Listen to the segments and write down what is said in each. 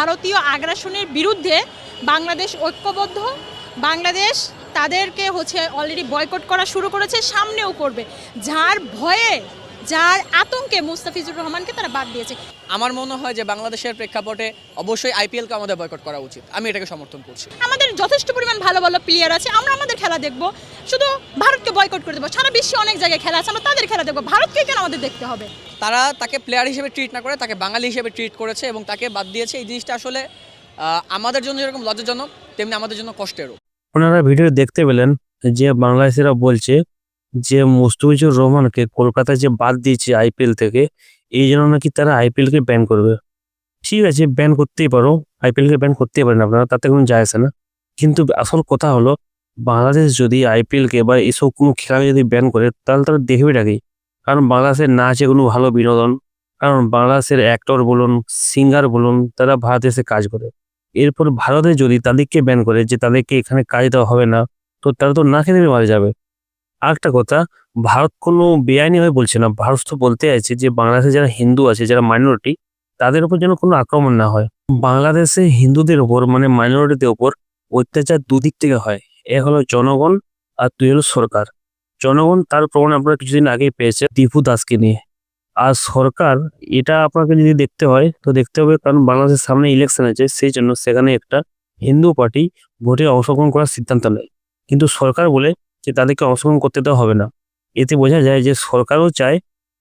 ভারতীয় আগ্রাসনের বিরুদ্ধে বাংলাদেশ ঐক্যবদ্ধ। বাংলাদেশ তাদেরকে অলরেডি বয়কট করা শুরু করেছে, সামনেও করবে। যার ভয়ে, যার আতঙ্কে মুস্তাফিজুর রহমানকে তারা বাদ দিয়েছে। আমার মনে হয় যে বাংলাদেশের প্রেক্ষাপটে অবশ্যই আইপিএলকে আমাদের বয়কট করা উচিত। আমি এটাকে সমর্থন করছি। আমাদের যথেষ্ট পরিমাণ ভালো ভালো প্লেয়ার আছে, আমরা আমাদের খেলা দেখব, শুধু ভারতকে বয়কট করে দেবো। সারা বিশ্বে অনেক জায়গায় খেলা আছে, আমরা তাদের খেলা দেখবো, ভারতকে কেন আমাদের দেখতে হবে? তারা তাকে প্লেয়ার হিসেবে ট্রিট না করে তাকে বাঙালি হিসেবে ট্রিট করেছে এবং তাকে বাদ দিয়েছে। এই জিনিসটা আসলে আমাদের জন্য যেরকম লজ্জাজনক, তেমনি আমাদের জন্য কষ্টেরও। আপনারা ভিডিও দেখতে পেলেন যে বাংলাদেশিরা বলছে যে মুস্তাফিজুর রহমানকে কলকাতায় যে বাদ দিয়েছে আইপিএল থেকে, এই জন্য নাকি তারা আইপিএলকে ব্যান করবে। ঠিক আছে, ব্যান করতেই পারো, আইপিএলকে ব্যান করতেই পারেন আপনারা, তাতে কোনো যায় আসে না। কিন্তু আসল কথা হলো, বাংলাদেশ যদি আইপিএলকে বা এসব কোনো খেলাকে যদি ব্যান করে, তাহলে তারা দেখবে কি? কারণ বাংলাদেশের না আছে কোনো ভালো বিনোদন, কারণ বাংলাদেশের অ্যাক্টর বলুন, সিঙ্গার বলুন, তারা ভারতে এসে কাজ করে। এরপর ভারতে যদি তাদেরকে ব্যান করে যে তাদেরকে এখানে কাজ দেওয়া হবে না, তো তারা তো না খেতে মারা যাবে। আরেকটা কথা, ভারত কোনো বেআইনি হয়ে বলছে না, ভারত তো বলতে আছে যে বাংলাদেশে যারা হিন্দু আছে, যারা মাইনরিটি, তাদের উপর যেন কোনো আক্রমণ না হয়। বাংলাদেশে হিন্দুদের উপর মানে মাইনরিটিদের উপর অত্যাচার দুদিক থেকে হয়। এক হলো জনগণ, আর দুই হলো সরকার। জনগণ তার প্রমাণ আপনারা কিছুদিন আগেই পেয়েছে দীপু দাসকে নিয়ে। আর সরকার, এটা আপনাকে যদি দেখতে হয় তো দেখতে হবে, কারণ বাংলাদেশের সামনে ইলেকশন আছে, সেই জন্য সেখানে একটা হিন্দু পার্টি ভোটে অংশগ্রহণ করার সিদ্ধান্ত নেয়। কিন্তু সরকার বলে যে তাদেরকে অংশগ্রহণ করতে দেওয়া হবে না। এতে বোঝা যায় যে সরকারও চায়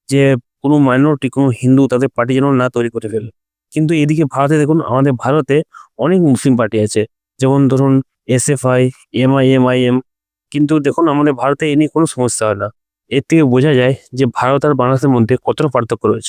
যে কোনো মাইনরিটি, কোনো হিন্দু তাদের পার্টি যেন না তৈরি করে ফেলে। কিন্তু এদিকে ভারতে দেখুন, আমাদের ভারতে অনেক মুসলিম পার্টি আছে, যেমন ধরুন এসএফআই, এমআইএম। কিন্তু দেখুন আমাদের ভারতে এ নিয়ে কোনো সমস্যা হয় না। এর থেকে বোঝা যায় যে ভারত আর বাংলাদেশের মধ্যে কতটা পার্থক্য রয়েছে।